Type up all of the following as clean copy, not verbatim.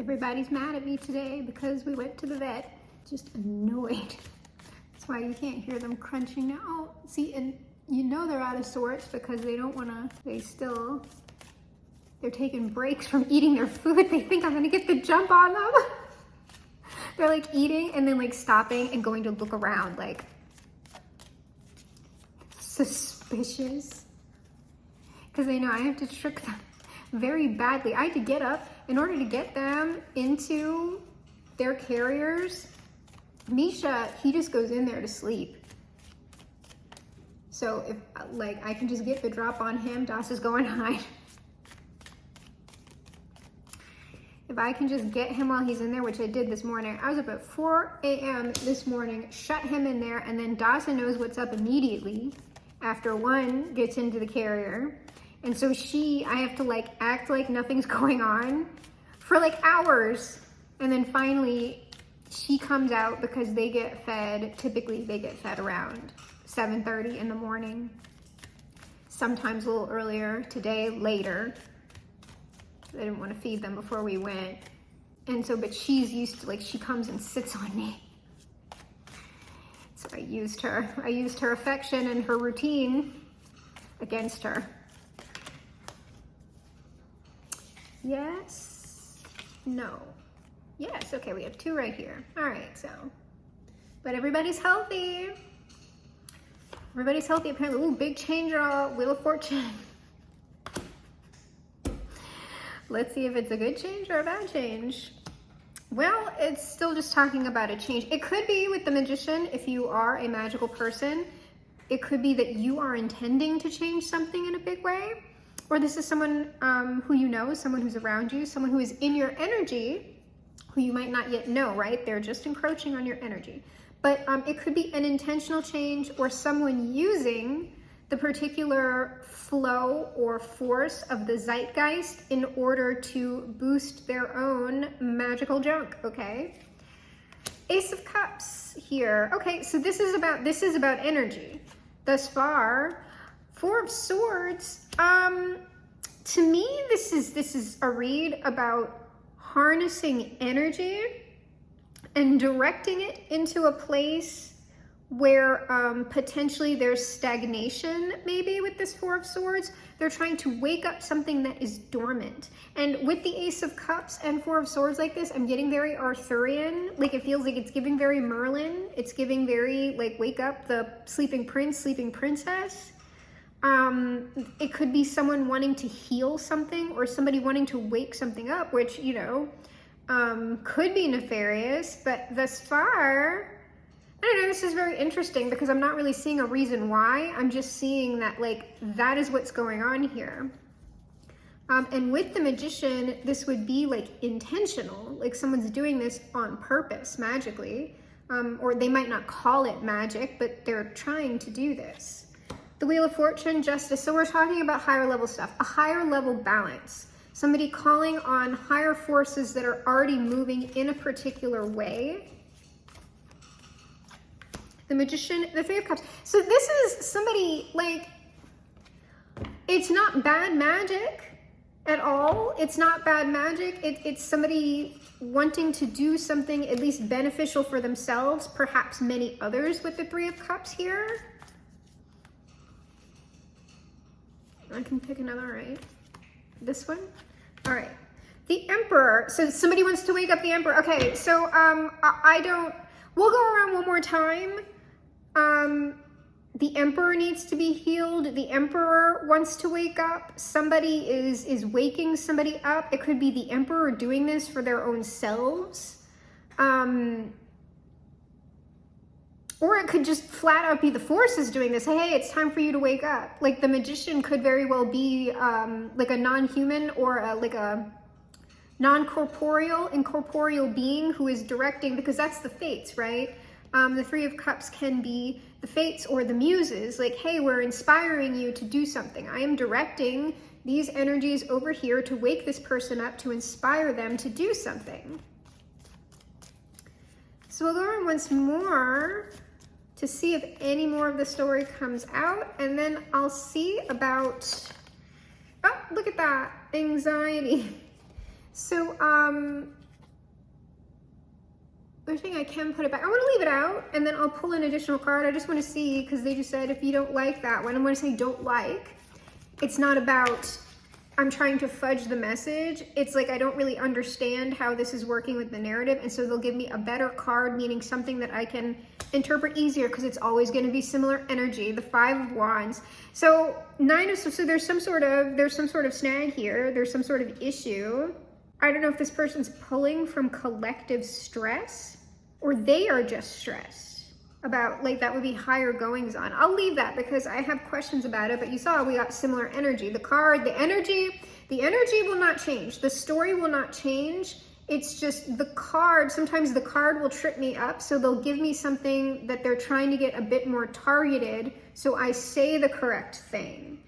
Everybody's mad at me today because we went to the vet. Just annoyed. That's why you can't hear them crunching now. Oh, see, and you know they're out of sorts because they don't wanna, they're taking breaks from eating their food. They think I'm gonna get the jump on them. They're like eating and then like stopping and going to look around like suspicious. Because they know I have to trick them very badly. I had to get up in order to get them into their carriers. Misha, he just goes in there to sleep. So if like I can just get the drop on him, Das is going hide. If I can just get him while he's in there, which I did this morning. I was up at 4 a.m. this morning, shut him in there, and then Dawson knows what's up immediately after one gets into the carrier. And so I have to like act like nothing's going on for like hours. And then finally she comes out because they get fed, typically they get fed around 7:30 in the morning. Sometimes a little earlier, today later. I didn't want to feed them before we went. And so, but she's used to, like, she comes and sits on me. So I used her affection and her routine against her. Yes, no, yes, okay, we have 2 right here. All right, so, but everybody's healthy. Everybody's healthy apparently. Ooh, big change on Wheel of Fortune. Let's see if it's a good change or a bad change. Well, it's still just talking about a change. It could be with the Magician, if you are a magical person, it could be that you are intending to change something in a big way. Or this is someone who you know, someone who's around you, someone who is in your energy, who you might not yet know, right? They're just encroaching on your energy. But it could be an intentional change or someone using the particular flow or force of the zeitgeist in order to boost their own magical junk, okay? Ace of Cups here. Okay, so this is about energy. Thus far, 4 of Swords. To me, this is a read about harnessing energy and directing it into a place where potentially there's stagnation maybe with this 4 of Swords. They're trying to wake up something that is dormant. And with the Ace of Cups and 4 of Swords like this, I'm getting very Arthurian. Like it feels like it's giving very Merlin. It's giving very like wake up the sleeping prince, sleeping princess. It could be someone wanting to heal something or somebody wanting to wake something up, which, you know, could be nefarious, but thus far, I don't know, this is very interesting because I'm not really seeing a reason why. I'm just seeing that, like, that is what's going on here. And with the Magician, this would be, like, intentional. Like, someone's doing this on purpose, magically. Or they might not call it magic, but they're trying to do this. The Wheel of Fortune, Justice. So we're talking about higher level stuff. A higher level balance. Somebody calling on higher forces that are already moving in a particular way. The Magician, the 3 of Cups. So this is somebody, like, it's not bad magic at all. It's not bad magic. It's somebody wanting to do something at least beneficial for themselves, perhaps many others with the 3 of Cups here. I can pick another, right? This one? All right. The Emperor. So somebody wants to wake up the Emperor. Okay, so we'll go around one more time. The Emperor needs to be healed. The Emperor wants to wake up. Somebody is waking somebody up. It could be the Emperor doing this for their own selves. Or it could just flat out be the forces doing this. Hey, it's time for you to wake up. Like the Magician could very well be like a non-human or like a non-corporeal, incorporeal being who is directing, because that's the fates, right? The 3 of Cups can be the fates or the muses, like, hey, we're inspiring you to do something. I am directing these energies over here to wake this person up, to inspire them to do something. So we'll go around once more to see if any more of the story comes out, and then I'll see about, oh, look at that, anxiety. So they're saying I can put it back. I want to leave it out, and then I'll pull an additional card. I just want to see, because they just said if you don't like that one, I'm going to say don't like. It's not about I'm trying to fudge the message. It's like I don't really understand how this is working with the narrative, and so they'll give me a better card, meaning something that I can interpret easier, because it's always going to be similar energy. The 5 of Wands. So so there's some sort of snag here. There's some sort of issue. I don't know if this person's pulling from collective stress, or they are just stressed about, like, that would be higher goings on. I'll leave that because I have questions about it, but you saw we got similar energy. The card, the energy will not change. The story will not change. It's just the card, sometimes the card will trip me up, so they'll give me something that they're trying to get a bit more targeted, so I say the correct thing.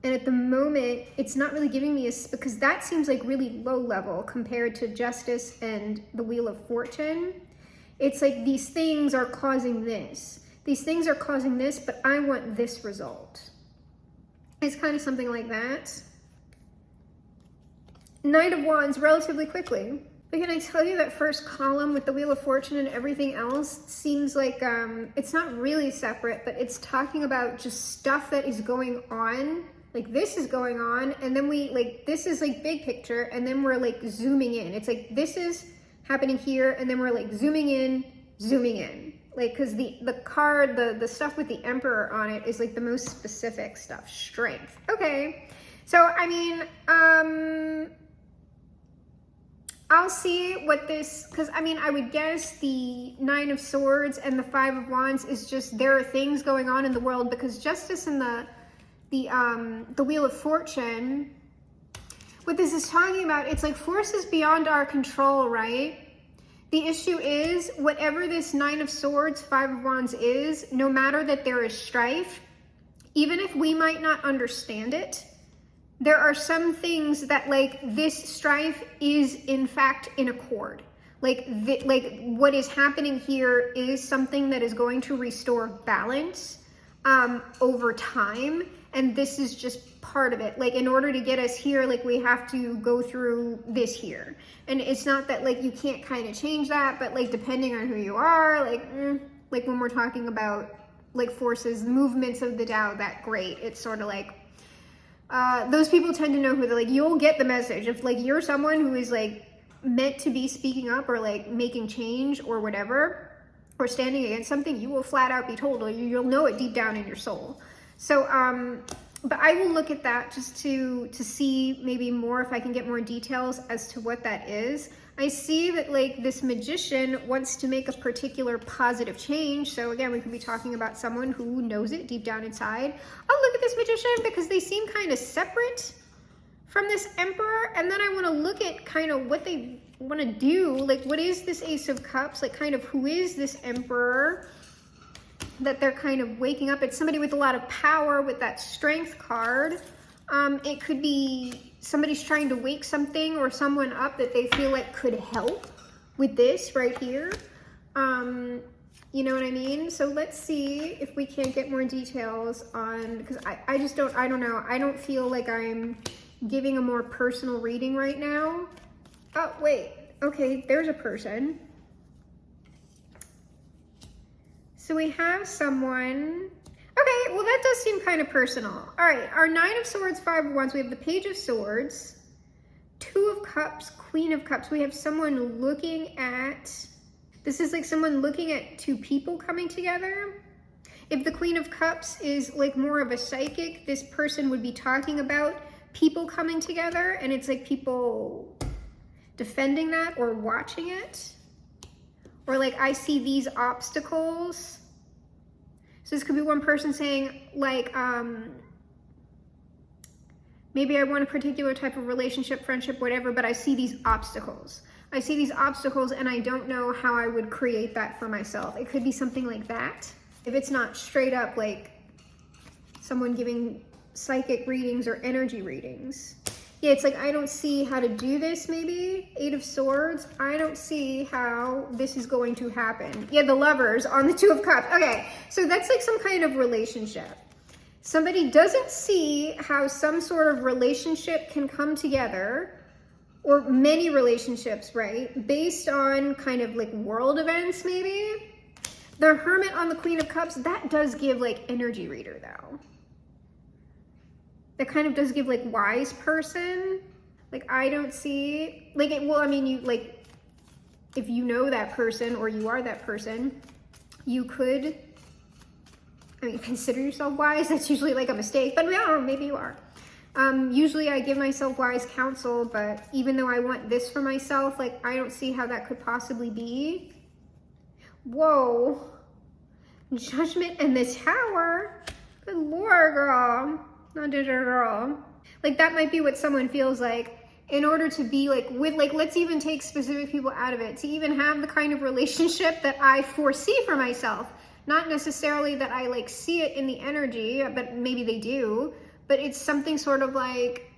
And at the moment, it's not really giving me because that seems like really low level compared to Justice and the Wheel of Fortune. It's like these things are causing this. These things are causing this, but I want this result. It's kind of something like that. Knight of Wands, relatively quickly. But can I tell you that first column with the Wheel of Fortune and everything else seems like it's not really separate, but it's talking about just stuff that is going on. Like this is going on, and then this is like big picture, and then we're like zooming in. It's like this is happening here, and then we're like zooming in. Like, because the card, the stuff with the Emperor on it is like the most specific stuff. Strength. Okay. So, I mean, I'll see what this, because I mean, I would guess the 9 of Swords and the 5 of Wands is just, there are things going on in the world, because Justice and the Wheel of Fortune, what this is talking about, it's like forces beyond our control, right? The issue is, whatever this 9 of Swords, 5 of Wands is, no matter that there is strife, even if we might not understand it, there are some things that, like, this strife is in fact in accord. Like what is happening here is something that is going to restore balance over time. And this is just part of it. Like, in order to get us here, like, we have to go through this here. And it's not that, like, you can't kind of change that, but, like, depending on who you are, like when we're talking about, like, forces, movements of the Tao, that great. It's sort of like, those people tend to know who they're, like, you'll get the message. If, like, you're someone who is, like, meant to be speaking up or, like, making change or whatever, or standing against something, you will flat out be told, or you'll know it deep down in your soul. So, but I will look at that just to see maybe more, if I can get more details as to what that is. I see that, like, this Magician wants to make a particular positive change. So again, we could be talking about someone who knows it deep down inside. I'll look at this Magician because they seem kind of separate from this Emperor. And then I want to look at kind of what they want to do. Like, what is this Ace of Cups? Like, kind of who is this Emperor that they're kind of waking up? It's somebody with a lot of power with that Strength card. It could be somebody's trying to wake something or someone up that they feel like could help with this right here. You know what I mean? So let's see if we can't get more details on, because I just don't, I don't know. I don't feel like I'm giving a more personal reading right now. Oh, wait. Okay, there's a person. So we have someone. Okay, well, that does seem kind of personal. All right, our 9 of Swords, 5 of Wands. We have the Page of Swords, 2 of Cups, Queen of Cups. We have someone looking at, this is like someone looking at 2 people coming together. If the Queen of Cups is like more of a psychic, this person would be talking about people coming together, and it's like people defending that or watching it. Or like, I see these obstacles. So this could be one person saying, like, maybe I want a particular type of relationship, friendship, whatever, but I see these obstacles. I see these obstacles and I don't know how I would create that for myself. It could be something like that. If it's not straight up like someone giving psychic readings or energy readings. Yeah, it's like, I don't see how to do this, maybe. 8 of Swords. I don't see how this is going to happen. Yeah, the Lovers on the 2 of Cups. Okay, so that's like some kind of relationship. Somebody doesn't see how some sort of relationship can come together or many relationships, right? Based on kind of like world events, maybe. The Hermit on the Queen of Cups, that does give like energy reader though. That kind of does give like wise person. Like I don't see, like, well, I mean, you like, if you know that person or you are that person, you could, I mean, consider yourself wise. That's usually like a mistake, but I don't know, maybe you are. Usually I give myself wise counsel, but even though I want this for myself, like I don't see how that could possibly be. Whoa. Judgment and the Tower. Good Lord, girl. Not ginger girl. Like that might be what someone feels like in order to be like with, like, let's even take specific people out of it, to even have the kind of relationship that I foresee for myself. Not necessarily that I like see it in the energy, but maybe they do, but it's something sort of like,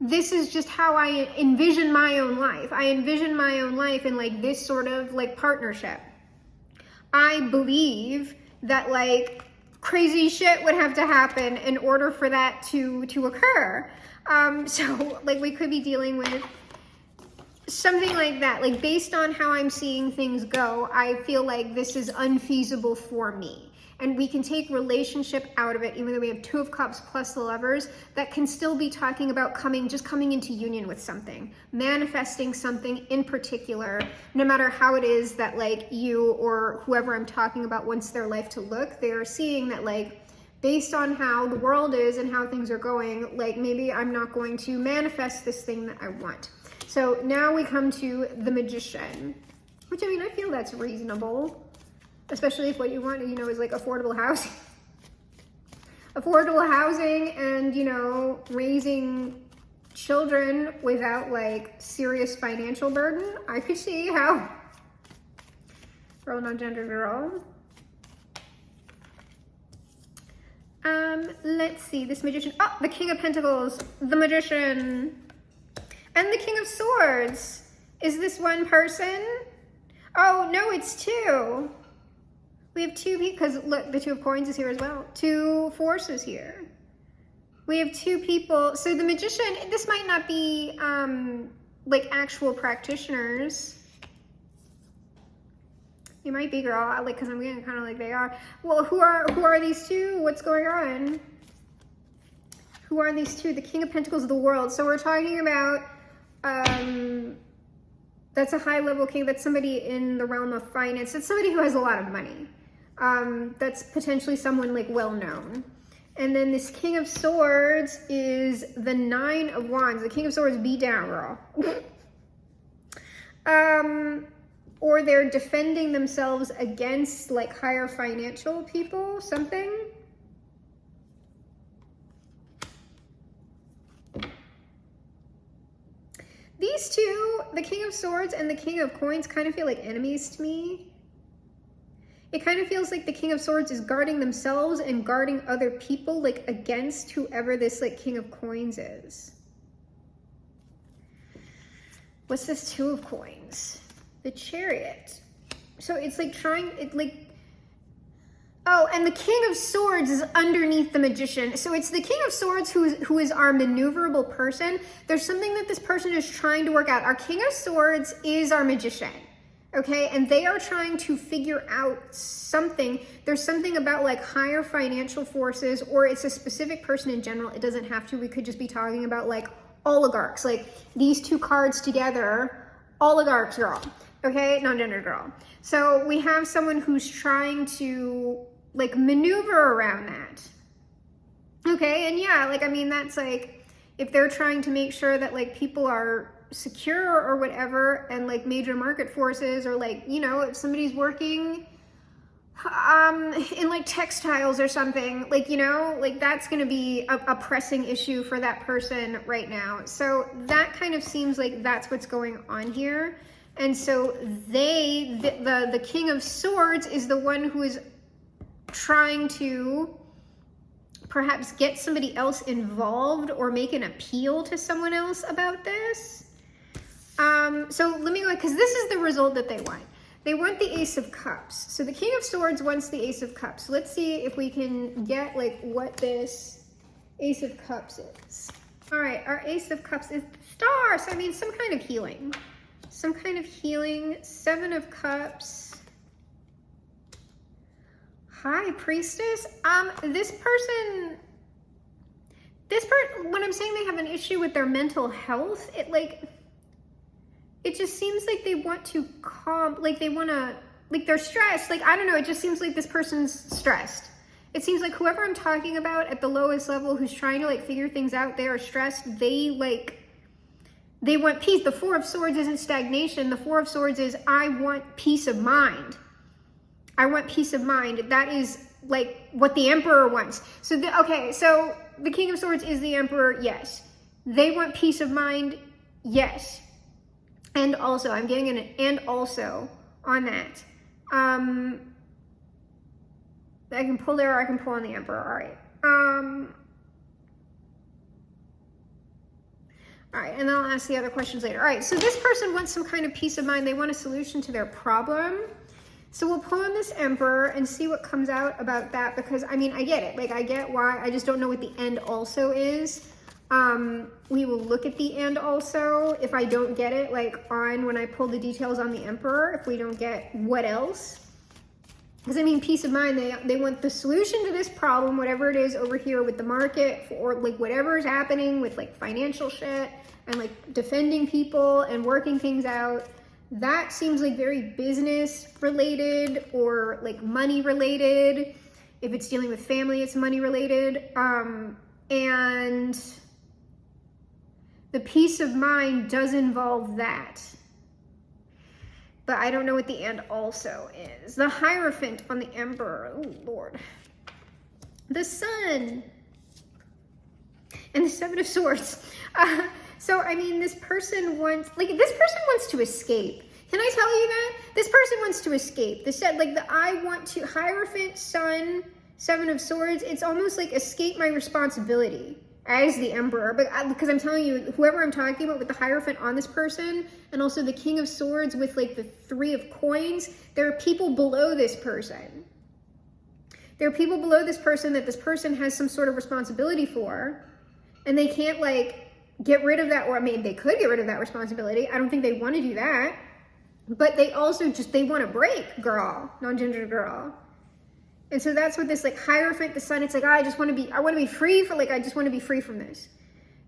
this is just how I envision my own life. I envision my own life in like this sort of like partnership. I believe that like crazy shit would have to happen in order for that to occur. So like we could be dealing with something like that. Like based on how I'm seeing things go, I feel like this is unfeasible for me. And we can take relationship out of it, even though we have Two of Cups plus the Lovers, that can still be talking about just coming into union with something, manifesting something in particular, no matter how it is that like you or whoever I'm talking about wants their life to look. They are seeing that like, based on how the world is and how things are going, like maybe I'm not going to manifest this thing that I want. So now we come to the Magician, which I mean, I feel that's reasonable. Especially if what you want, you know, is like affordable housing. Affordable housing and, you know, raising children without like serious financial burden. I could see how. Girl, not gender girl. Let's see, this Magician. Oh, the King of Pentacles, the Magician, and the King of Swords. Is this one person? Oh, no, it's two. We have two, because look, the Two of Coins is here as well. Two forces here. We have two people. So the Magician, this might not be like actual practitioners. You might be, girl, like, because I'm getting kind of like they are. Well, who are these two? What's going on? Who are these two? The King of Pentacles of the World. So we're talking about, that's a high level king. That's somebody in the realm of finance. That's somebody who has a lot of money. That's potentially someone like well known. And then this King of Swords is the Nine of Wands. The King of Swords, be down, girl. Or they're defending themselves against like higher financial people, something. These two, the King of Swords and the King of Coins, kind of feel like enemies to me. It kind of feels like the King of Swords is guarding themselves and guarding other people, like against whoever this like King of Coins is. What's this Two of Coins? The Chariot. So it's like oh, and the King of Swords is underneath the Magician. So it's the King of Swords who is our maneuverable person. There's something that this person is trying to work out. Our King of Swords is our Magician. Okay, and they are trying to figure out something. There's something about like higher financial forces, or it's a specific person in general. It doesn't have to. We could just be talking about like oligarchs, like these two cards together, oligarchs, girl. Okay, non-gender girl. So we have someone who's trying to like maneuver around that. Okay, and yeah, like, I mean, that's like, if they're trying to make sure that like people are secure or whatever, and like major market forces, or like, you know, if somebody's working in like textiles or something, like, you know, like that's going to be a pressing issue for that person right now. So that kind of seems like that's what's going on here. And so the King of Swords is the one who is trying to perhaps get somebody else involved or make an appeal to someone else about this. So let me go, because this is the result that they want. They want the Ace of Cups. So the King of Swords wants the Ace of Cups. Let's see if we can get like what this Ace of Cups is. All right, our Ace of Cups is the Star. So I mean, some kind of healing. Some kind of healing. Seven of Cups. High Priestess. When I'm saying they have an issue with their mental health, it just seems like they want to they're stressed. Like, I don't know, it just seems like this person's stressed. It seems like whoever I'm talking about at the lowest level who's trying to like figure things out, they are stressed. They want peace. The Four of Swords isn't stagnation. The Four of Swords is, I want peace of mind. I want peace of mind. That is like what the Emperor wants. So the King of Swords is the Emperor, yes. They want peace of mind, yes. And also, I'm getting an and also on that. I can pull there or I can pull on the Emperor. All right. All right, and then I'll ask the other questions later. All right, so this person wants some kind of peace of mind. They want a solution to their problem. So we'll pull on this Emperor and see what comes out about that, because I mean, I get it. Like, I get why. I just don't know what the end also is. We will look at the end also if I don't get it, like on when I pull the details on the Emperor, if we don't get what else. Because I mean, peace of mind, they want the solution to this problem, whatever it is over here with the market, or like whatever is happening with like financial shit and like defending people and working things out. That seems like very business related or like money related. If it's dealing with family, it's money related. And the peace of mind does involve that. But I don't know what the end also is. The Hierophant on the Emperor. Oh, Lord. The Sun. And the Seven of Swords. So, I mean, this person wants to escape. Can I tell you that? This person wants to escape. Hierophant, Sun, Seven of Swords, it's almost like escape my responsibility as the Emperor. Because I'm telling you, whoever I'm talking about with the Hierophant on this person, and also the King of Swords with like the Three of Coins, there are people below this person. There are people below this person that this person has some sort of responsibility for, and they can't like get rid of that, or I mean, they could get rid of that responsibility. I don't think they want to do that, but they also they want to break, girl, non-gender girl. And so that's what this like Hierophant, the Sun, it's like, I want to be free I just want to be free from this.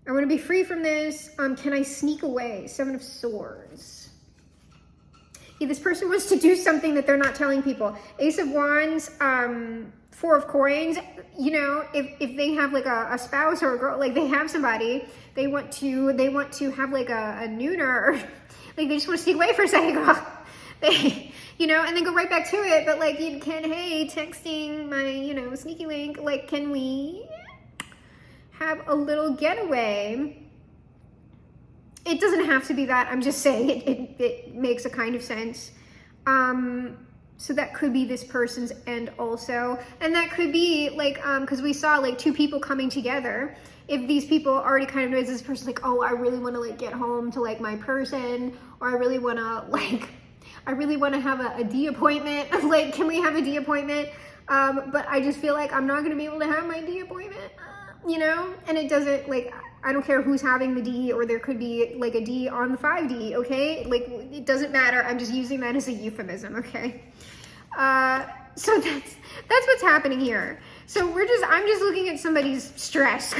I want to be free from this. Can I sneak away? Seven of Swords. Yeah, this person wants to do something that they're not telling people. Ace of Wands, Four of Coins, you know, if they have like a spouse or a girl, like they have somebody, they want to have like a nooner, like they just want to sneak away for a second, girl. You know, and then go right back to it. But like, hey, texting my, sneaky link, like, can we have a little getaway? It doesn't have to be that. I'm just saying it makes a kind of sense. So that could be this person's end also. And that could be like, because we saw like two people coming together. If these people already kind of know this person, like, oh, I really want to like get home to like my person, or I really want to have a D appointment. Like, can we have a D appointment? But I just feel like I'm not going to be able to have my D appointment, and it doesn't, like, I don't care who's having the D, or there could be like a D on the 5D, okay? Like, it doesn't matter. I'm just using that as a euphemism, okay? So that's what's happening here. So I'm just looking at somebody's stress.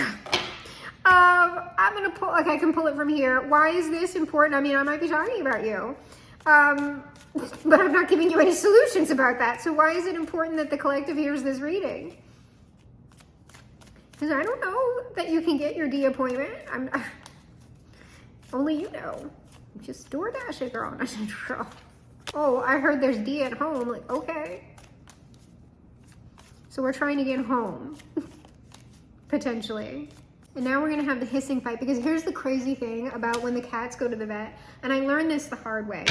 I'm going to pull, like, I can pull it from here. Why is this important? I mean, I might be talking about you. But I'm not giving you any solutions about that. So why is it important that the collective hears this reading? Because I don't know that you can get your D appointment. Only you know. Just DoorDash it, girl. I said, girl. Oh, I heard there's D at home. Like, okay. So we're trying to get home. Potentially. And now we're going to have the hissing fight, because here's the crazy thing about when the cats go to the vet. And I learned this the hard way.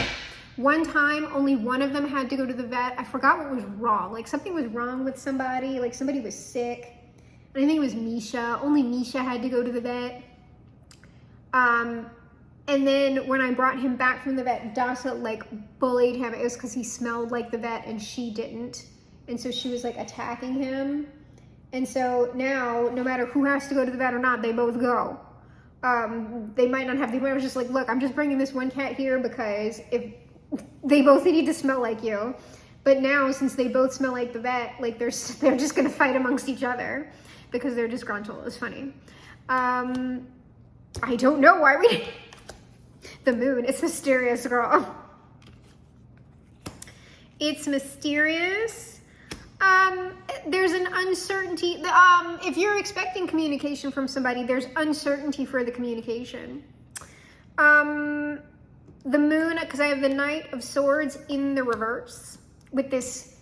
One time, only one of them had to go to the vet. I forgot what was wrong. Like, something was wrong with somebody. Like, somebody was sick. And I think it was Misha. Only Misha had to go to the vet. And then when I brought him back from the vet, Dasa, like, bullied him. It was because he smelled like the vet and she didn't. And so she was, like, attacking him. And so now, no matter who has to go to the vet or not, they both go. They might not have the awareness, just like, look, I'm just bringing this one cat here because if they both need to smell like you. But now, since they both smell like the vet, like they're just gonna fight amongst each other because they're disgruntled. It's funny. I don't know why we... The moon, it's mysterious, girl. It's mysterious. There's an uncertainty. If you're expecting communication from somebody, there's uncertainty for the communication. The moon, because I have the Knight of Swords in the reverse with this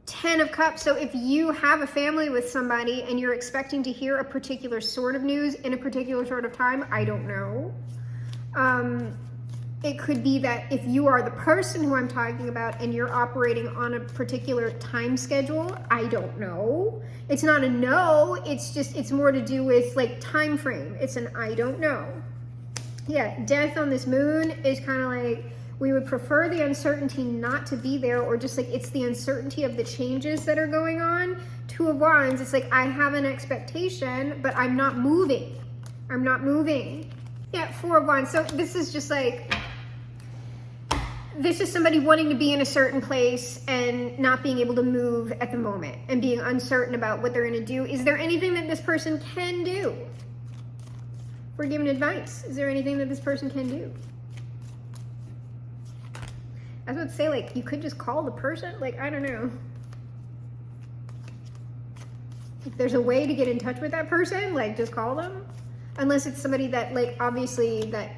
10 of Cups. So if you have a family with somebody and you're expecting to hear a particular sort of news in a particular sort of time, I don't know. It could be that if you are the person who I'm talking about and you're operating on a particular time schedule, I don't know. It's not a no, it's just, it's more to do with like time frame. It's an I don't know. Yeah, death on this moon is kind of like, we would prefer the uncertainty not to be there, or just like it's the uncertainty of the changes that are going on. Two of Wands, it's like I have an expectation, but I'm not moving. I'm not moving. Yeah, Four of Wands. So this is just like, this is somebody wanting to be in a certain place and not being able to move at the moment and being uncertain about what they're going to do. Is there anything that this person can do? We're giving advice. Is there anything that this person can do? I would say, like, you could just call the person. Like, I don't know. If there's a way to get in touch with that person, like, just call them. Unless it's somebody that, like, obviously that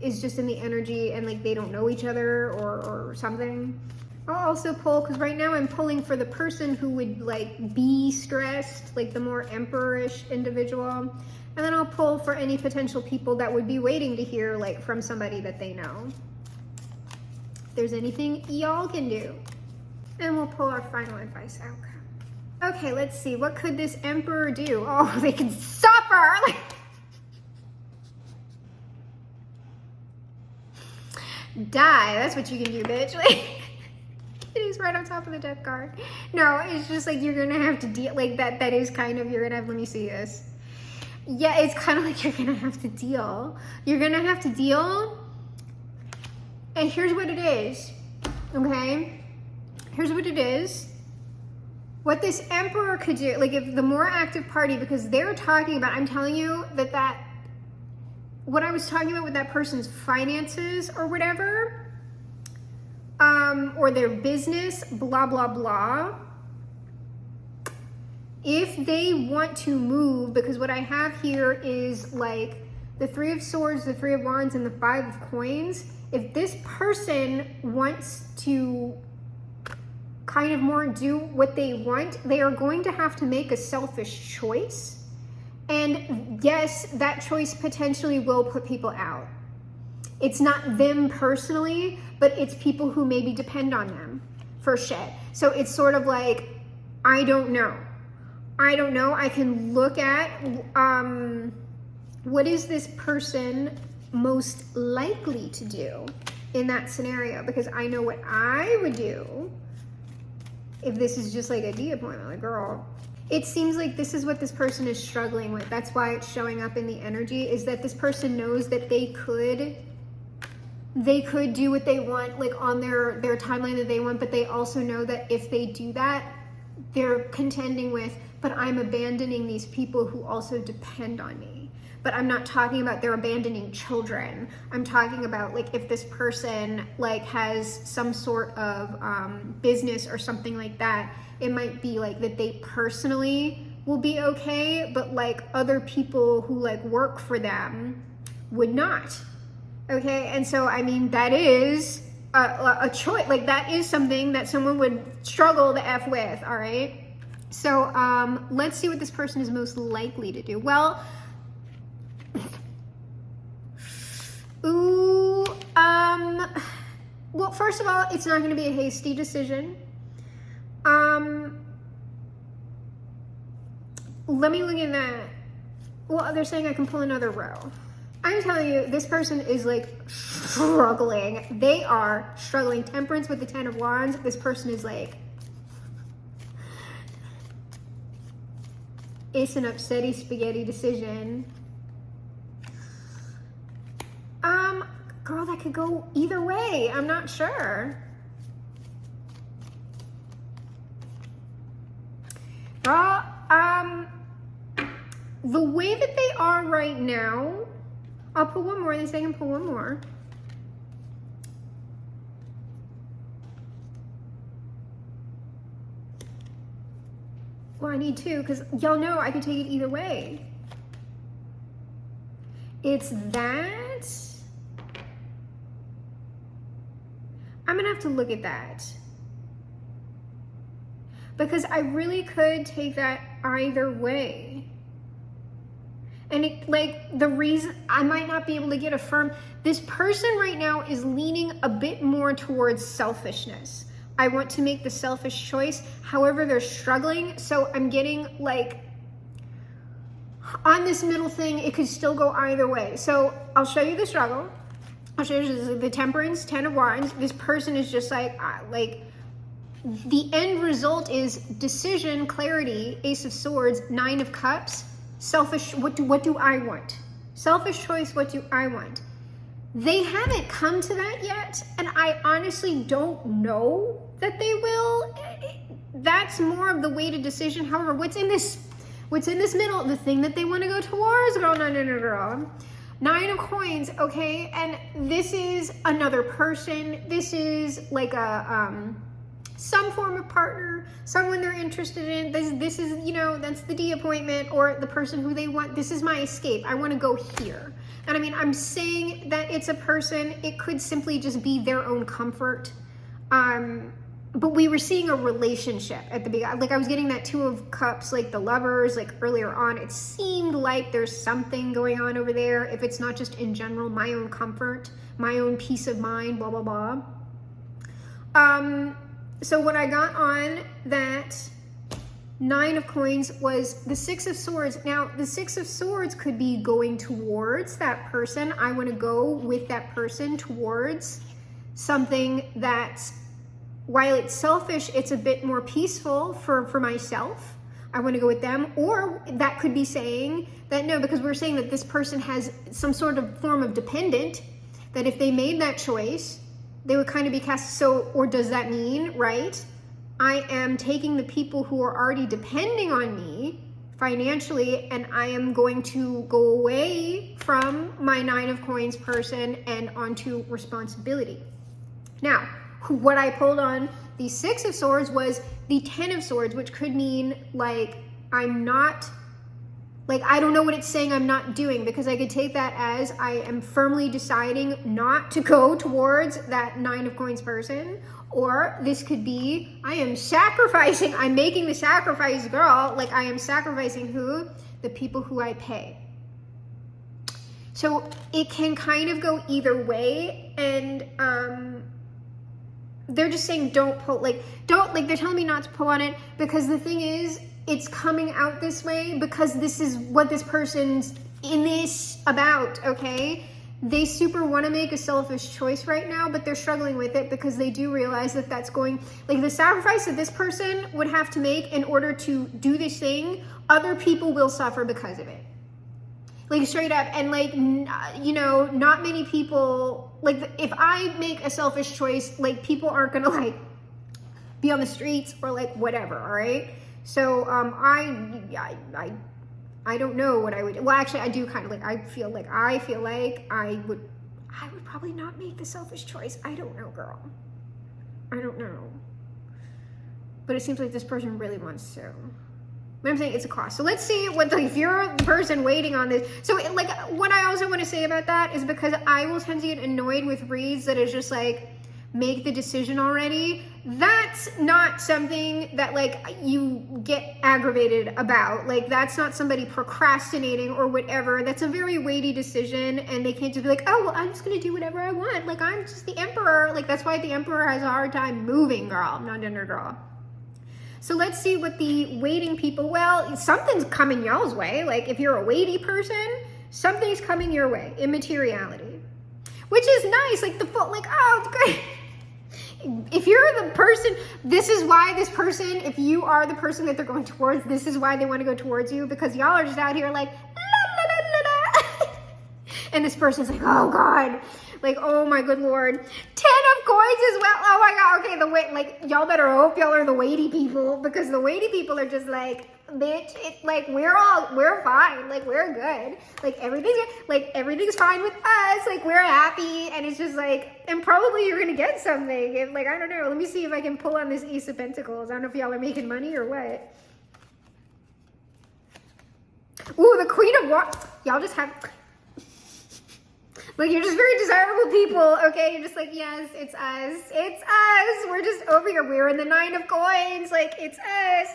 is just in the energy and, like, they don't know each other or something. I'll also pull, because right now I'm pulling for the person who would, like, be stressed, like the more emperor-ish individual. And then I'll pull for any potential people that would be waiting to hear, like, from somebody that they know. If there's anything y'all can do. And we'll pull our final advice outcome. Okay, let's see. What could this emperor do? Oh, they can suffer! Die. That's what you can do, bitch. Like, it is right on top of the death card. No, it's just like you're gonna have to deal, like that is kind of, you're gonna have, let me see this. Yeah, it's kind of like you're gonna have to deal. You're gonna have to deal. And here's what it is, okay? Here's what it is. What this emperor could do, like if the more active party, because they're talking about, I'm telling you that what I was talking about with that person's finances or whatever, or their business, blah, blah, blah. If they want to move, because what I have here is like the Three of Swords, the Three of Wands, and the Five of Coins. If this person wants to kind of more do what they want, they are going to have to make a selfish choice. And yes, that choice potentially will put people out. It's not them personally, but it's people who maybe depend on them for shit. So it's sort of like, I don't know. I don't know. I can look at what is this person most likely to do in that scenario, because I know what I would do if this is just like a D appointment. Like, girl, it seems like this is what this person is struggling with. That's why it's showing up in the energy, is that this person knows that they could do what they want, like on their timeline that they want, but they also know that if they do that, they're contending with, but I'm abandoning these people who also depend on me. But I'm not talking about they're abandoning children. I'm talking about like if this person like has some sort of business or something like that, it might be like that they personally will be okay, but like other people who like work for them would not. Okay, and so I mean that is a choice. Like that is something that someone would struggle the F with. All right. So let's see what this person is most likely to do. Well, well, first of all, it's not going to be a hasty decision. Let me look at that. Well, they're saying I can pull another row. I'm telling you, this person is like struggling. They are struggling. Temperance with the 10 of Wands. This person is like, it's an upsetty spaghetti decision. girl, that could go either way. I'm not sure. Girl, the way that they are right now, I'll pull one more, then I can pull one more. Well, I need two, because y'all know I can take it either way. It's that. I'm gonna have to look at that. Because I really could take that either way. And it, like, the reason I might not be able to get a firm, this person right now is leaning a bit more towards selfishness. I want to make the selfish choice. However, they're struggling. So I'm getting like, on this middle thing, it could still go either way. So I'll show you the struggle. I'll show you the temperance, 10 of wands. This person is just like the end result is decision, clarity, ace of swords, 9 of cups, selfish, what do I want? Selfish choice, what do I want? They haven't come to that yet, and I honestly don't know that they will. That's more of the weighted decision. However, what's in this middle, the thing that they want to go towards, girl, no, girl. 9 of coins, okay, and this is another person. This is like a some form of partner, someone they're interested in. This is, you know, that's the D appointment, or the person who they want. This is my escape. I want to go here. And I mean, I'm saying that it's a person. It could simply just be their own comfort. But we were seeing a relationship at the beginning. Like I was getting that 2 of cups, like the lovers, like earlier on. It seemed like there's something going on over there. If it's not just in general, my own comfort, my own peace of mind, blah, blah, blah. So what I got on that 9 of coins was the 6 of swords. Now, the 6 of swords could be going towards that person. I want to go with that person towards something that's, while it's selfish, it's a bit more peaceful for myself. I want to go with them. Or that could be saying that no, because we're saying that this person has some sort of form of dependent, that if they made that choice, they would kind of be cast. So, or does that mean, right, I am taking the people who are already depending on me financially, and I am going to go away from my 9 of coins person and onto responsibility. Now, what I pulled on the 6 of swords was the 10 of swords, which could mean like I'm not, like I don't know what it's saying I'm not doing, because I could take that as I am firmly deciding not to go towards that 9 of coins person. Or this could be I am sacrificing, I'm making the sacrifice, girl, like I am sacrificing who? The people who I pay. So it can kind of go either way, and they're just saying don't pull, like they're telling me not to pull on it, because the thing is, it's coming out this way because this is what this person's in this about, okay? They super want to make a selfish choice right now, but they're struggling with it because they do realize that that's going, like the sacrifice that this person would have to make in order to do this thing, other people will suffer because of it. Like straight up, and like, you know, not many people, like if I make a selfish choice, like people aren't gonna like be on the streets or like whatever, all right? So I don't know what I would, well actually I do kind of like, I feel like I would probably not make the selfish choice. I don't know, girl. I don't know. But it seems like this person really wants to. But I'm saying it's a cost. So let's see what, if you're the person waiting on this. So like what I also want to say about that is because I will tend to get annoyed with reads that is just like, make the decision already. That's not something that like you get aggravated about. Like that's not somebody procrastinating or whatever. That's a very weighty decision, and they can't just be like, oh, well, I'm just gonna do whatever I want. Like I'm just the emperor. Like that's why the emperor has a hard time moving, girl. I'm not under girl. So let's see what the waiting people, well, something's coming y'all's way. Like if you're a weighty person, something's coming your way in materiality, which is nice. Like like, oh, it's great. If you're the person, this is why this person, if you are the person that they're going towards, this is why they want to go towards you, because y'all are just out here like, la, la, la, la, la. And this person's like, oh God. Like, oh my good Lord. 10 of coins as well. Oh my God. Okay, the way, like, y'all better hope y'all are the weighty people, because the weighty people are just like, bitch, it's like, we're fine. Like, we're good. Like, everything's fine with us. Like, we're happy. And it's just like, and probably you're going to get something. If, like, I don't know. Let me see if I can pull on this Ace of Pentacles. I don't know if y'all are making money or what. Ooh, the Queen of Wands. Y'all just have, like, you're just very desirable people, okay? You're just like, yes, it's us. It's us. We're just over here. We're in the 9 of coins. Like, it's us.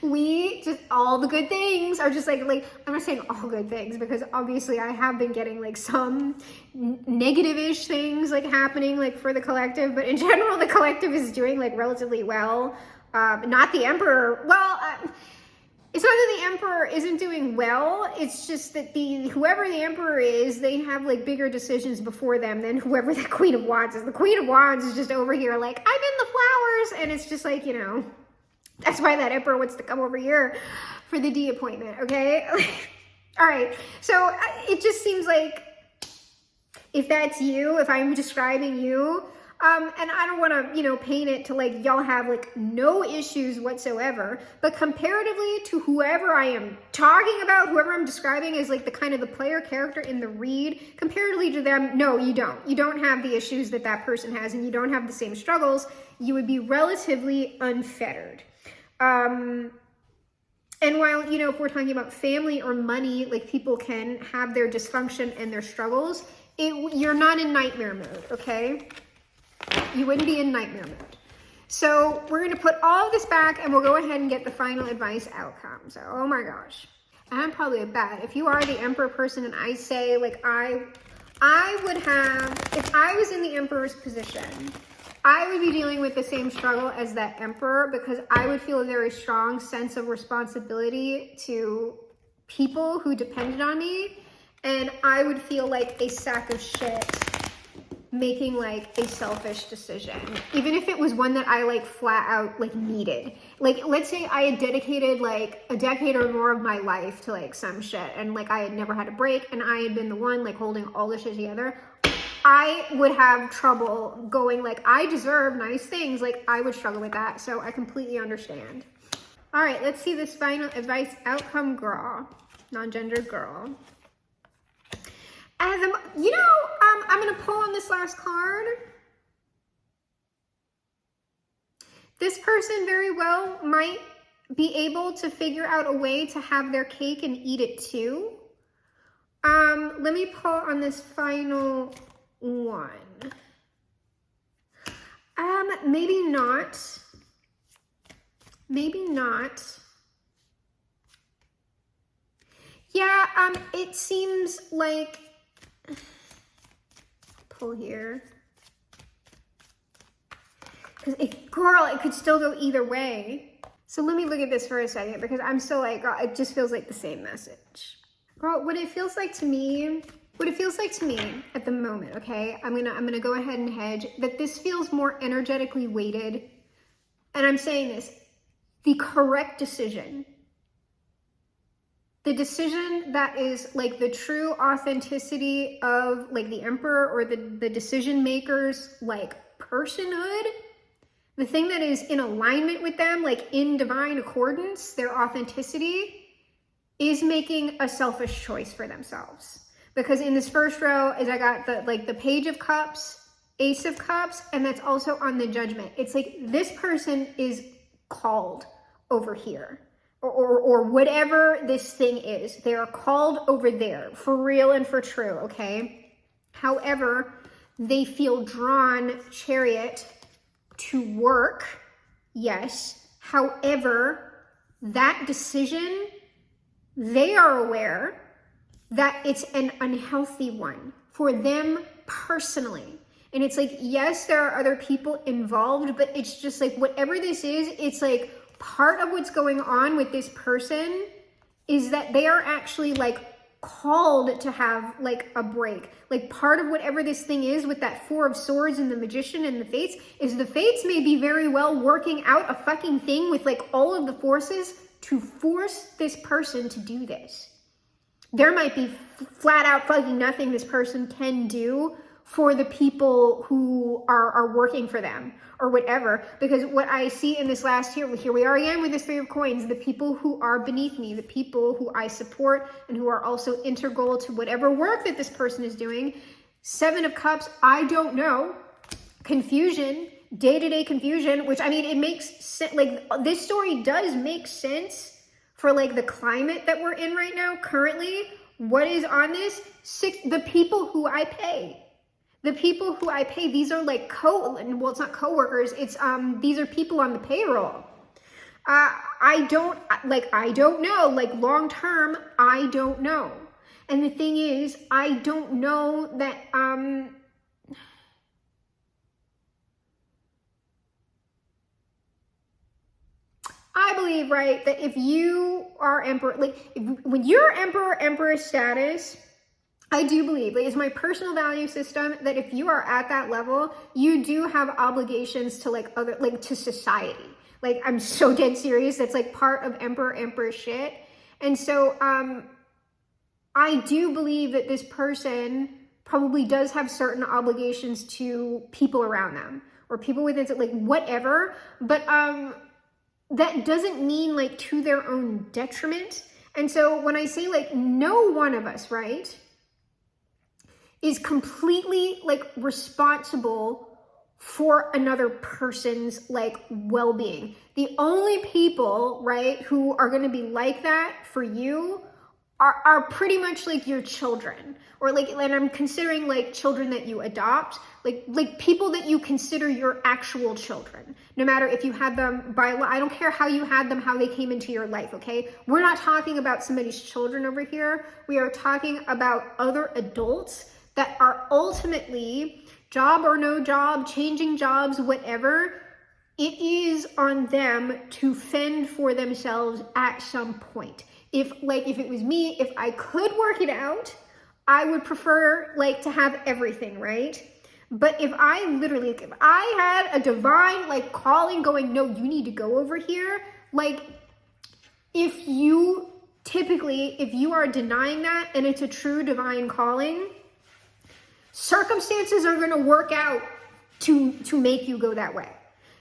We just, all the good things are just like, I'm not saying all good things, because obviously I have been getting like some negative-ish things like happening like for the collective, but in general, the collective is doing like relatively well. Not the Emperor. Well, it's not that the Emperor isn't doing well. It's just that whoever the Emperor is, they have like bigger decisions before them than whoever the Queen of Wands is. The Queen of Wands is just over here like, I'm in the flowers. And it's just like, you know, that's why that Emperor wants to come over here for the D appointment, okay? All right, so it just seems like if that's you, if I'm describing you, and I don't want to, you know, paint it to like y'all have like no issues whatsoever, but comparatively to whoever I am talking about, whoever I'm describing as like the kind of the player character in the read, comparatively to them, no, you don't. You don't have the issues that that person has, and you don't have the same struggles. You would be relatively unfettered. And while, you know, if we're talking about family or money, like people can have their dysfunction and their struggles, you're not in nightmare mode, okay? You wouldn't be in nightmare mode. So we're going to put all of this back and we'll go ahead and get the final advice outcome. So, oh my gosh. I'm probably a bad. If you are the Emperor person and I say like, I would have, if I was in the Emperor's position, I would be dealing with the same struggle as that Emperor, because I would feel a very strong sense of responsibility to people who depended on me. And I would feel like a sack of shit making like a selfish decision, even if it was one that I like flat out like needed. Like, let's say I had dedicated like a decade or more of my life to like some shit, and like I had never had a break, and I had been the one like holding all this shit together. I would have trouble going like, I deserve nice things. Like, I would struggle with that. So I completely understand. All right, let's see this final advice outcome, girl. Non-gendered girl. And you know, I'm going to pull on this last card. This person very well might be able to figure out a way to have their cake and eat it too. Let me pull on this final one. Maybe not. Maybe not. Yeah, it seems like, pull here. Because girl, it could still go either way. So let me look at this for a second, because I'm still like, girl, it just feels like the same message. Girl, what it feels like to me at the moment, okay? I'm gonna go ahead and hedge that this feels more energetically weighted. And I'm saying this, the correct decision. The decision that is like the true authenticity of like the Emperor or the decision maker's like personhood. The thing that is in alignment with them, like in divine accordance, their authenticity is making a selfish choice for themselves. Because in this first row is I got the Page of Cups, Ace of Cups, and that's also on the Judgment. It's like this person is called over here, or whatever this thing is. They are called over there, for real and for true, okay? However, they feel drawn, Chariot, to work, yes. However, that decision, they are aware that it's an unhealthy one for them personally. And it's like, yes, there are other people involved, but it's just like, whatever this is, it's like part of what's going on with this person is that they are actually like called to have like a break. Like part of whatever this thing is with that Four of Swords and the Magician and the Fates is the Fates may be very well working out a fucking thing with like all of the forces to force this person to do this. there might be flat out fucking nothing this person can do for the people who are working for them or whatever. Because what I see in this last year we are again with this Three of Coins, the people who are beneath me, the people who I support and who are also integral to whatever work that this person is doing. Seven of Cups, I don't know. Confusion, day-to-day confusion, which, I mean, it makes sense. Like, this story does make sense for like the climate that we're in right now currently. What is on this? The people who I pay. The people who I pay, these are like well, it's not coworkers, it's these are people on the payroll. I don't know, like long term, I don't know. And the thing is, I don't know that I believe, right, that if you are emperor, like when you're emperor status, I do believe, like, it's my personal value system that if you are at that level, you do have obligations to like other, like to society. Like, I'm so dead serious. That's like part of emperor shit. And so, I do believe that this person probably does have certain obligations to people around them or people within, like whatever. But, that doesn't mean like to their own detriment. And so when I say like no one of us, right, is completely like responsible for another person's like well-being. The only people, right, who are going to be like that for you are pretty much like your children, or like, and I'm considering like children that you adopt, like people that you consider your actual children, no matter if you had them by, I don't care how you had them, how they came into your life, okay? We're not talking about somebody's children over here. We are talking about other adults that are ultimately, job or no job, changing jobs, whatever, it is on them to fend for themselves at some point. If it was me, if I could work it out, I would prefer like to have everything, right? But if I had a divine like calling going, no, you need to go over here. Like, if you are denying that and it's a true divine calling, circumstances are going to work out to make you go that way.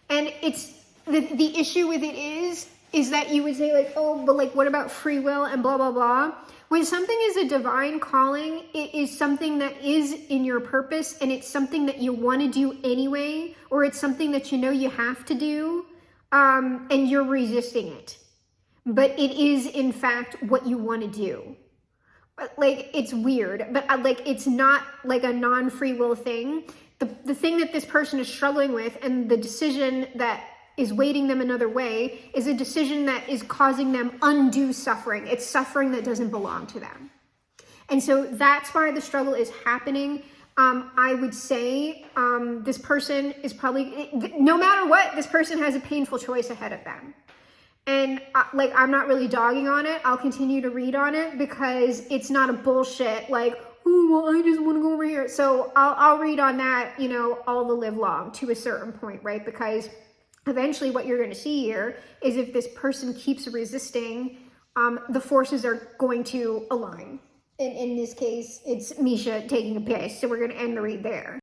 And it's the issue with it is that you would say like, oh, but like, what about free will and blah, blah, blah. When something is a divine calling, it is something that is in your purpose and it's something that you want to do anyway, or it's something that you know you have to do, and you're resisting it. But it is in fact what you want to do. Like, it's weird, but like, it's not like a non-free will thing. The thing that this person is struggling with and the decision that is weighting them another way is a decision that is causing them undue suffering. It's suffering that doesn't belong to them. And so that's why the struggle is happening. I would say this person is probably, no matter what, this person has a painful choice ahead of them. And like, I'm not really dogging on it. I'll continue to read on it because it's not a bullshit like, oh, well, I just want to go over here. So I'll read on that, you know, all the live long to a certain point, right? Because eventually what you're going to see here is if this person keeps resisting, the forces are going to align. And in this case, it's Misha taking a piss. So we're going to end the read there.